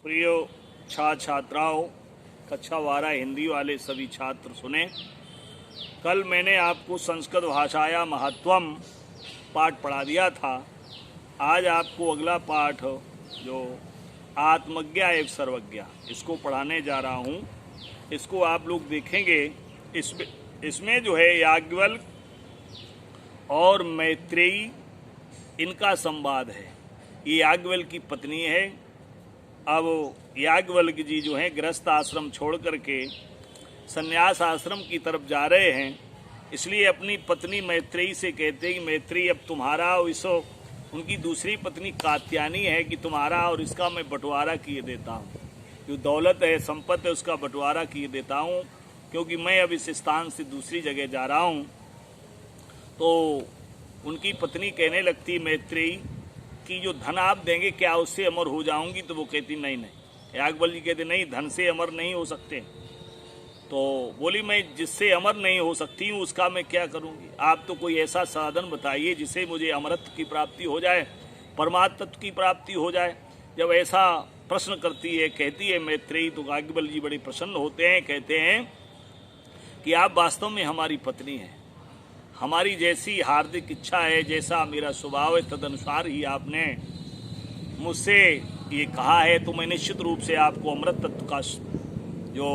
प्रिय छात्राओं, कक्षा 12 हिंदी वाले सभी छात्र सुने। कल मैंने आपको संस्कृत भाषाया महत्वम पाठ पढ़ा दिया था। आज आपको अगला पाठ जो आत्मज्ञा एवं सर्वज्ञा, इसको पढ़ाने जा रहा हूँ। इसको आप लोग देखेंगे। इसमें जो है याज्ञवल्क्य और मैत्रेयी, इनका संवाद है। ये याज्ञवल्क्य की पत्नी है। अब याज्ञवल्क्य जी जो हैं गृहस्थ आश्रम छोड़ करके संन्यास आश्रम की तरफ जा रहे हैं। इसलिए अपनी पत्नी मैत्रेयी से कहते हैं कि मैत्रेयी, अब तुम्हारा और इसो उनकी दूसरी पत्नी कात्यायनी है कि तुम्हारा और इसका मैं बंटवारा किए देता हूँ। जो दौलत है, संपत्ति है, उसका बंटवारा किए देता हूँ, क्योंकि मैं अब इस स्थान से दूसरी जगह जा रहा हूँ। तो उनकी पत्नी कहने लगती मैत्रेयी कि जो धन आप देंगे क्या उससे अमर हो जाऊंगी? तो वो कहती नहीं नहीं। याज्ञवल्क्य जी कहते नहीं, धन से अमर नहीं हो सकते। तो बोली मैं जिससे अमर नहीं हो सकती हूँ उसका मैं क्या करूँगी? आप तो कोई ऐसा साधन बताइए जिससे मुझे अमरत्व की प्राप्ति हो जाए, परमात्म तत्व की प्राप्ति हो जाए। जब ऐसा प्रश्न करती है, कहती है मैत्रेयी, तो याज्ञवल्क्य जी बड़े प्रसन्न होते हैं। कहते हैं कि आप वास्तव में हमारी पत्नी हैं। हमारी जैसी हार्दिक इच्छा है, जैसा मेरा स्वभाव है, तदनुसार ही आपने मुझसे ये कहा है। तो मैं निश्चित रूप से आपको अमृत तत्व का, जो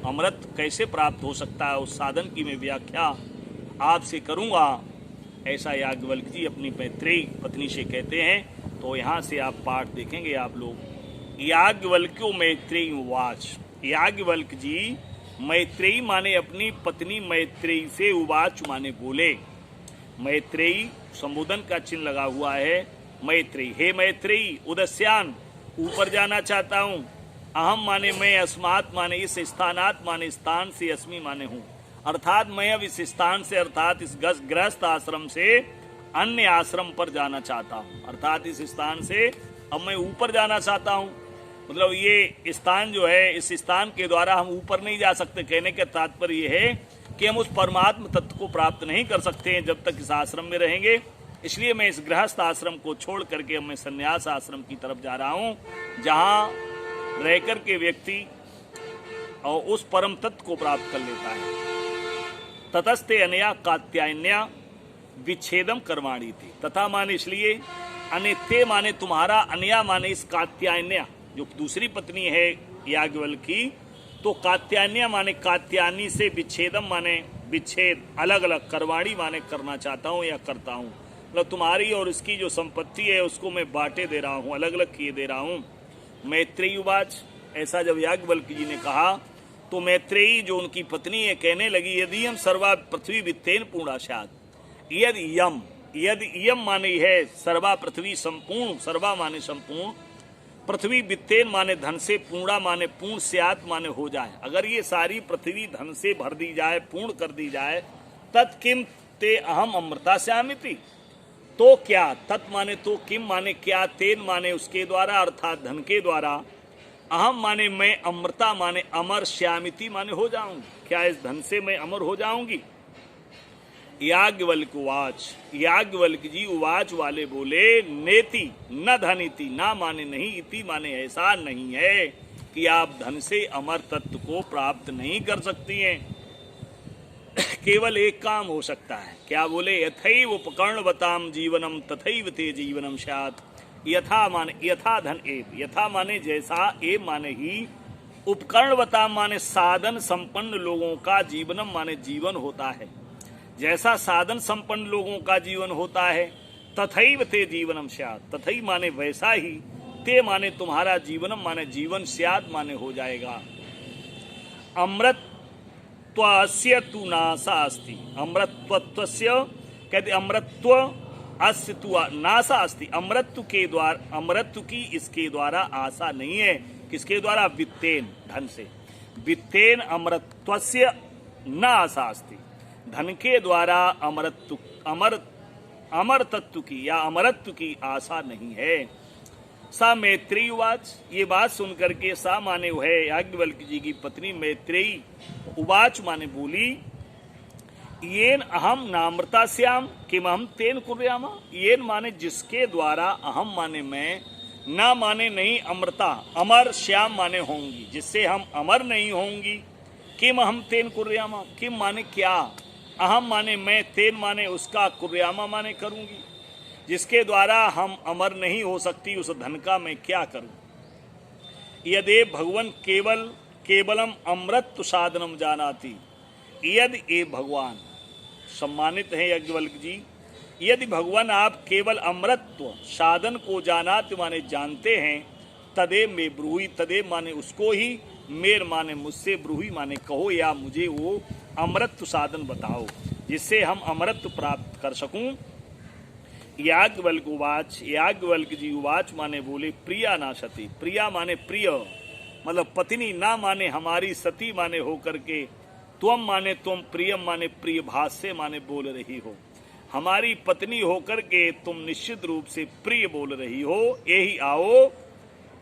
अमृत कैसे प्राप्त हो सकता है, उस साधन की मैं व्याख्या आपसे करूँगा। ऐसा याज्ञवल्क्य जी अपनी मैत्रेयी पत्नी से कहते हैं। तो यहाँ से आप पाठ देखेंगे आप लोग। याज्ञवल्क्यो मैत्रेयी उवाच। याज्ञवल्क्य जी मैत्रेयी माने अपनी पत्नी मैत्रेयी से उवाच माने बोले। मैत्रेयी संबोधन का चिन्ह लगा हुआ है। मैत्रेयी, हे मैत्रेयी, उदस्यान, ऊपर जाना चाहता हूँ। अहम माने मैं, अस्मात् माने इस स्थानात् माने स्थान से, अस्मि माने हूँ। अर्थात मैं अब इस स्थान से, अर्थात इस गृहस्थ आश्रम से अन्य आश्रम पर जाना चाहता हूँ। अर्थात इस स्थान से अब मैं ऊपर जाना चाहता हूँ। मतलब ये स्थान जो है, इस स्थान के द्वारा हम ऊपर नहीं जा सकते। कहने का तात्पर्य ये है कि हम उस परमात्म तत्व को प्राप्त नहीं कर सकते हैं जब तक इस आश्रम में रहेंगे। इसलिए मैं इस गृहस्थ आश्रम को छोड़ करके अब मैं संन्यास आश्रम की तरफ जा रहा हूँ, जहाँ रह कर के व्यक्ति और उस परम तत्व को प्राप्त कर लेता है। ततस्ते अनया कात्यायन्या विच्छेदम कर्माणी थी। तथा माने इसलिए, अनित्य माने तुम्हारा, अनया माने इस कात्यायन्या जो दूसरी पत्नी है याज्ञवल्क्य की, तो कात्यायन्या माने कात्यायनी से, विच्छेदम माने विच्छेद, अलग अलग, कर्वाणी माने करना चाहता हूँ या करता हूँ। मतलब तुम्हारी और इसकी जो संपत्ति है उसको मैं बांटे दे रहा हूँ, अलग अलग किए दे रहा हूँ। मैत्रेयी उवाच। ऐसा जब याज्ञवल्क्य जी ने कहा तो मैत्रेयी जो उनकी पत्नी है कहने लगी, यदि हम सर्वा पृथ्वी वित्तेन पूर्णा स्यात्। यद यम, यद यम माने है सर्वा पृथ्वी संपूर्ण, सर्वा माने संपूर्ण, पृथ्वी वित्तेन माने धन से, पूर्णा माने पूर्ण, स्यात् माने हो जाए। अगर ये सारी पृथ्वी धन से भर दी जाए, पूर्ण कर दी जाए, तत् किम ते अहम अमृता स्यामिति। तो क्या, तत् माने तो, किम माने क्या, तेन माने उसके द्वारा, अर्थात धन के द्वारा, अहम माने मैं, अमृता माने अमर, श्यामिति माने हो जाऊंगी। क्या इस धन से मैं अमर हो जाऊंगी? याज्ञवल्क्य उवाच। याज्ञवल्क्य जी उवाच वाले बोले, नेति न धनिति, ना माने नहीं, इति माने ऐसा नहीं है कि आप धन से अमर तत्व को प्राप्त नहीं कर सकती हैं। केवल एक काम हो सकता है। क्या बोले? यथैव उपकर्णवताम जीवनम तथैव ते जीवनम स्यात्। यथा माने यथा धन एव, यथा माने जैसा, एव माने ही, उपकर्णवताम माने साधन संपन्न लोगों का, जीवनम माने जीवन होता है। जैसा साधन संपन्न लोगों का जीवन होता है, तथैव ते जीवनम स्यात्, तथैव माने वैसा ही, ते माने तुम्हारा, जीवनम माने जीवन, स्यात् माने हो जाएगा। अमृतत्वस्य तु नासा अस्ति। अमृतत्वस्य कहते अमृतत्व अस्य तु नासा अस्ति। अमृतत्व के द्वारा, अमृतत्व की इसके द्वारा आशा नहीं है। किसके द्वारा? वित्तेन, धन से। वित्तेन अमृतत्वस्य न आशा अस्ति। धन के द्वारा अमरत्व, अमर तत्व की या अमरत्व की आशा नहीं है। सा मैत्रेयी उवाच। ये बात सुनकर के सा माने है याज्ञवल्क्य जी की पत्नी मैत्रेयी उवाच माने बोली, येन अहम नामृता श्याम किम हम तेन कुर्यामा। येन माने जिसके द्वारा, अहम माने मैं, ना माने नहीं अमृता, अमर श्याम माने होंगी, जिससे हम अमर नहीं होंगी। किम हम तेन कुर्यामा, किम माने क्या, अहम माने मैं, तेन माने उसका, कुर्यामा माने करूंगी, जिसके द्वारा हम अमर नहीं हो सकती उस धन का मैं क्या करूं। यदि भगवान केवलम अमृत साधनम जानाति, यदि ए भगवान, सम्मानित है याज्ञवल्क्य जी, यदि भगवान आप केवल अमृतत्व साधन को जानाति माने जानते हैं, तदे में ब्रूही, तदे माने उसको ही, मेर माने मुझसे, ब्रूही माने कहो या मुझे वो अमृत साधन बताओ जिससे हम अमृत प्राप्त कर सकूं। याज्ञवल्क्य उवाच, याज्ञवल्क्य जी उवाच माने बोले, प्रिया ना सती, प्रिया माने प्रिय मतलब पत्नी, ना माने हमारी, सती माने होकर के, त्वम माने तुम, प्रियम माने प्रिय, भाष्य माने बोल रही हो, हमारी पत्नी होकर के तुम निश्चित रूप से प्रिय बोल रही हो। यही आओ,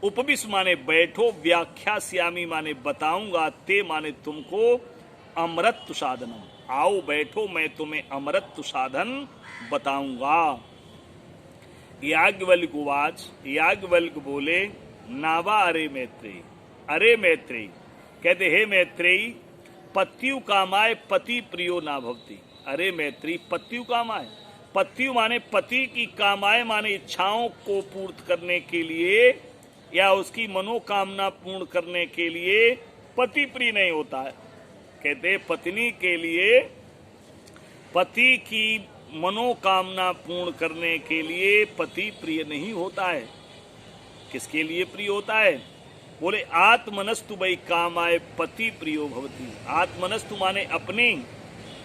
उपविश माने बैठो, व्याख्या श्यामी माने बताऊंगा, ते माने तुमको, अमृत साधनम, आओ बैठो मैं तुम्हें अमृत साधन बताऊंगा। याज्ञवल्क्य उवाच, याज्ञवल्क्य बोले, नावा अरे मैत्रेयी, अरे मैत्रेयी, कहते हे मैत्रेयी, पत्यु कामाय पति प्रियो ना भवति। अरे मैत्री, पत्यु कामाय, पत्यु माने पति की, कामाय माने इच्छाओं को पूर्ण करने के लिए या उसकी मनोकामना पूर्ण करने के लिए पति प्रिय नहीं होता है। कहते पत्नी के लिए, पति की मनोकामना पूर्ण करने के लिए पति प्रिय नहीं होता है। किसके लिए प्रिय होता है? बोले आत्मनस्तु वै कामाय पति प्रियो भवति। आत्मनस्तु माने अपनी,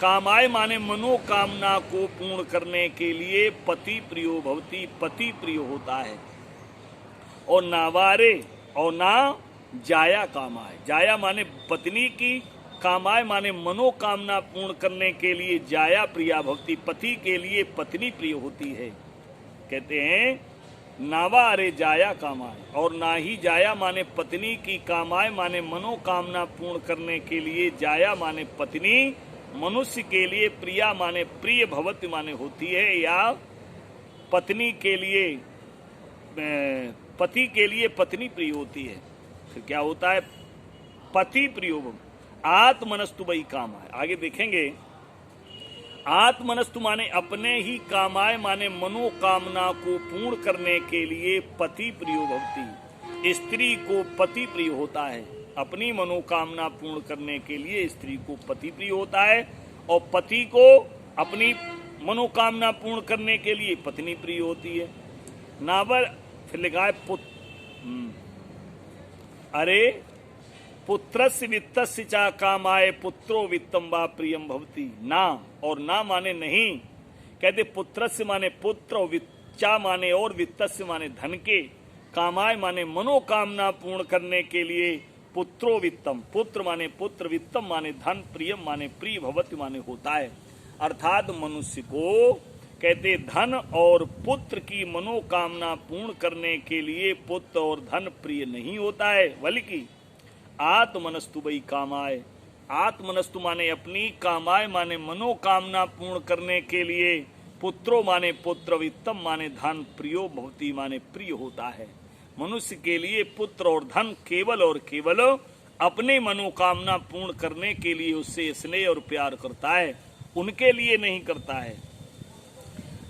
कामाय माने मनोकामना को पूर्ण करने के लिए पति प्रियो भवति, पति प्रिय होता है। और नावारे, और ना जाया कामाय, जाया माने पत्नी की, कामाय माने मनोकामना पूर्ण करने के लिए जाया प्रिया भवति, पति के लिए पत्नी प्रिय होती है। कहते हैं नावा अरे जाया कामाय, और ना ही जाया माने पत्नी की, कामाय माने मनोकामना पूर्ण करने के लिए, जाया माने पत्नी, मनुष्य के लिए प्रिया माने प्रिय भवति माने होती है, या पत्नी के लिए, पति के लिए पत्नी प्रिय होती है। फिर क्या होता है? पति प्रियो आत्मनस्तु वै कामाय। आगे देखेंगे, आत्मनस्तु माने अपने ही, कामाय माने मनोकामना को पूर्ण करने के लिए पति प्रियो भवति, स्त्री को पति प्रिय होता है। अपनी मनोकामना पूर्ण करने के लिए स्त्री को पति प्रिय होता है, और पति को अपनी मनोकामना पूर्ण करने के लिए पत्नी प्रिय होती है। नावर फिर लिखा है अरे पुत्रस्य वित्तस्य च कामाय पुत्रो वित्तम वा प्रियम भवति। ना, और ना माने नहीं। कहते पुत्रस्य माने पुत्र, और वित्ता माने और, वित्तस्य माने धन के, कामाय माने मनोकामना पूर्ण करने के लिए पुत्रो वित्तम, पुत्र माने पुत्र, वित्तम माने धन, प्रियम माने प्रिय, भवति माने होता है। अर्थात मनुष्य को कहते धन और पुत्र की मनोकामना पूर्ण करने के लिए पुत्र और धन प्रिय नहीं होता है, बल्कि आत्मनस्तु वै कामाय, आत्मनस्तु माने अपनी, कामाय माने मनोकामना पूर्ण करने के लिए, पुत्रो माने पुत्र, वित्तम माने धन, प्रियो भवति माने प्रिय होता है। मनुष्य के लिए पुत्र और धन केवल और केवल अपने मनोकामना पूर्ण करने के लिए उससे स्नेह और प्यार करता है, उनके लिए नहीं करता है।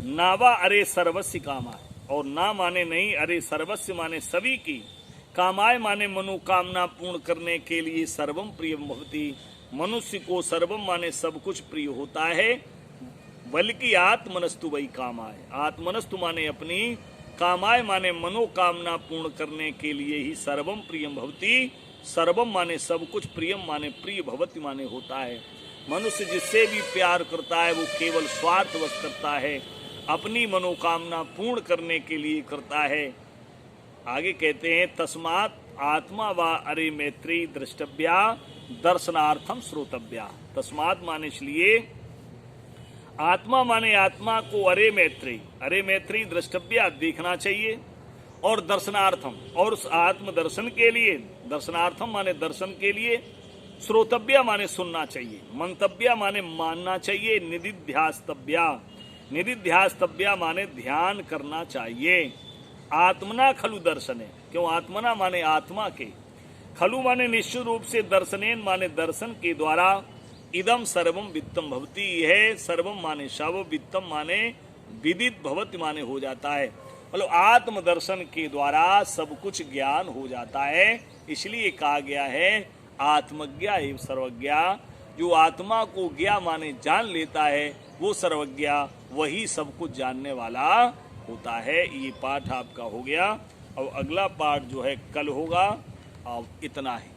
नावा अरे सर्वस्य कामाय, और ना माने नहीं, अरे सर्वस्य माने सभी की, कामाय माने मनोकामना पूर्ण करने के लिए सर्वम प्रियम भवति, मनुष्य को सर्वम माने सब कुछ प्रिय होता है, बल्कि आत्मनस्तु वै कामाय, आत्मनस्तु माने अपनी, कामाय माने मनोकामना पूर्ण करने के लिए ही सर्वम प्रियम भवति, सर्वम माने सब कुछ, प्रियम माने प्रिय, भवति माने होता है। मनुष्य जिससे भी प्यार करता है वो केवल स्वार्थवश करता है, अपनी मनोकामना पूर्ण करने के लिए करता है। आगे कहते हैं तस्मात् आत्मा वा अरे मैत्री द्रष्टव्या दर्शनार्थम श्रोतव्या। तस्मात् माने इसलिए, आत्मा माने आत्मा को, अरे मैत्री, अरे मैत्री द्रष्टव्या देखना चाहिए, और दर्शनार्थम, और उस आत्म दर्शन के लिए, दर्शनार्थम माने दर्शन के लिए, श्रोतव्या माने सुनना चाहिए, मंतव्या माने मानना चाहिए, निदिध्यास्तव्या, निदिध्यास्तव्या माने ध्यान करना चाहिए। आत्मना खलु दर्शने, क्यों आत्मना माने आत्मा के, खलु माने निश्चित रूप से, दर्शनेन माने दर्शन के द्वारा, इदम सर्वम वित्तम भवति, यह सर्वम माने शव, वित्तम माने विदित, भवति माने हो जाता है, मतलब आत्म दर्शन के द्वारा सब कुछ ज्ञान हो जाता है। इसलिए कहा गया है आत्मज्ञा एवं सर्वज्ञा, जो आत्मा को ज्ञा माने जान लेता है वो सर्वज्ञा, वही सब कुछ जानने वाला होता है। ये पाठ आपका हो गया। अब अगला पाठ जो है कल होगा। अब इतना ही।